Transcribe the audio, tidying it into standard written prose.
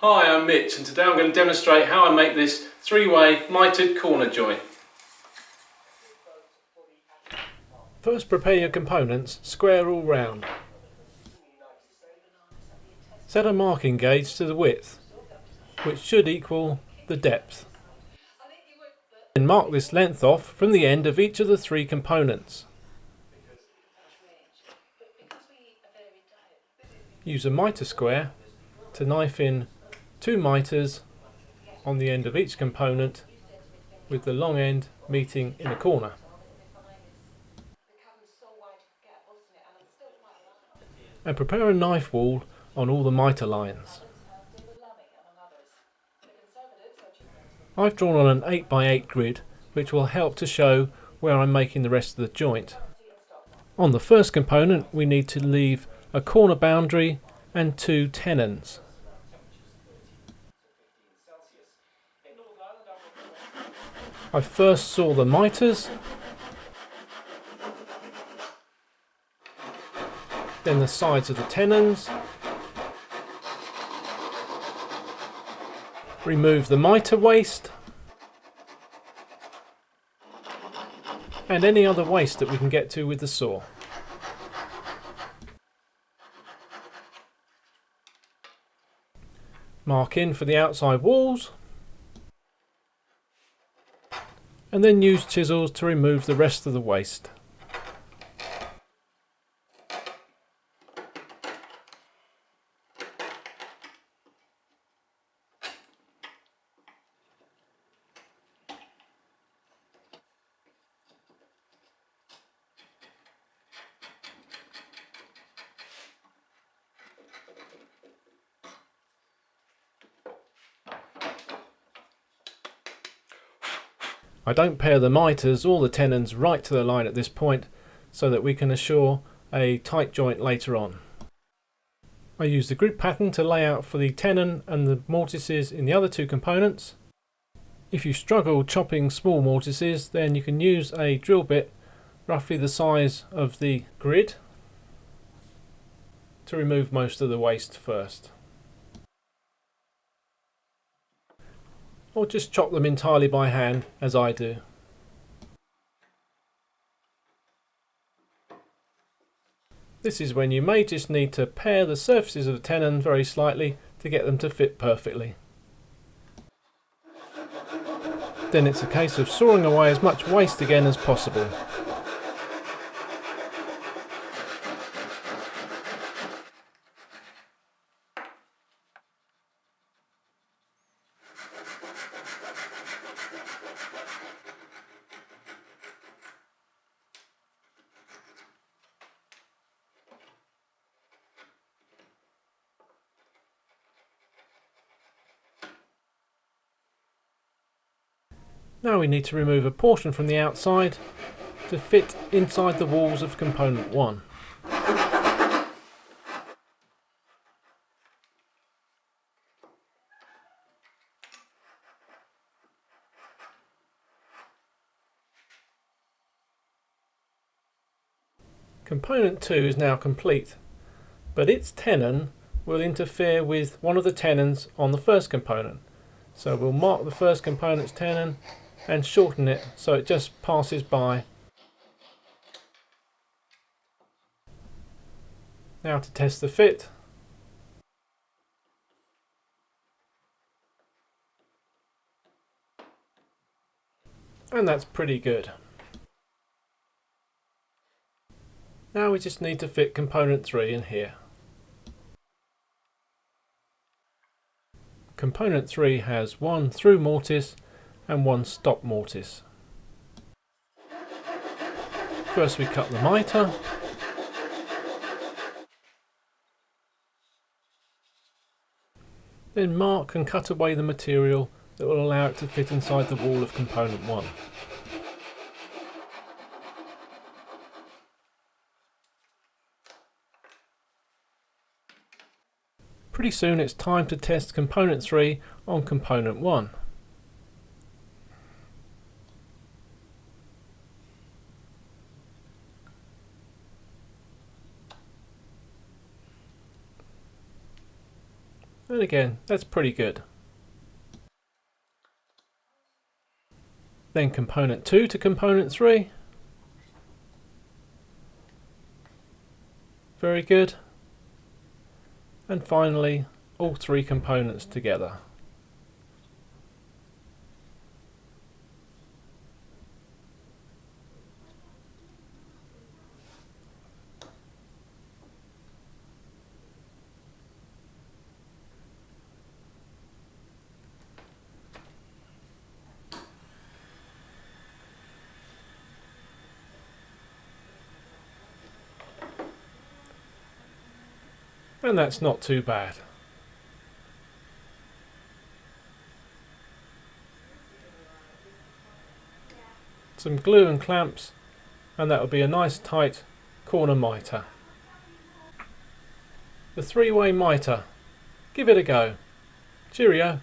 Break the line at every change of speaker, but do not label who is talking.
Hi, I'm Mitch, and today I'm going to demonstrate how I make this three-way mitered corner joint. First, prepare your components square all round. Set a marking gauge to the width, which should equal the depth. Then mark this length off from the end of each of the three components. Use a mitre square to knife in 2 mitres on the end of each component, with the long end meeting in a corner. And prepare a knife wall on all the mitre lines. I've drawn on an 8x8 grid, which will help to show where I'm making the rest of the joint. On the first component, we need to leave a corner boundary and 2 tenons. I first saw the mitres, then the sides of the tenons, remove the mitre waste and any other waste that we can get to with the saw. Mark in for the outside walls and then use chisels to remove the rest of the waste. I don't pair the mitres or the tenons right to the line at this point so that we can assure a tight joint later on. I use the grid pattern to lay out for the tenon and the mortises in the other two components. If you struggle chopping small mortises, then you can use a drill bit roughly the size of the grid to remove most of the waste first. Or just chop them entirely by hand, as I do. This is when you may just need to pair the surfaces of the tenon very slightly to get them to fit perfectly. Then it's a case of sawing away as much waste again as possible. Now we need to remove a portion from the outside to fit inside the walls of component 1. Component 2 is now complete, but its tenon will interfere with one of the tenons on the first component. So we'll mark the first component's tenon and shorten it so it just passes by. Now to test the fit. And that's pretty good. Now we just need to fit component 3 in here. Component 3 has one through mortise and one stop mortise. First we cut the mitre, then mark and cut away the material that will allow it to fit inside the wall of component 1. Pretty soon it's time to test component 3 on component 1. And again, that's pretty good. Then component 2 to component 3. Very good. And finally, all 3 components together. And that's not too bad. Some glue and clamps, and that will be a nice tight corner mitre. The 3-way mitre. Give it a go. Cheerio.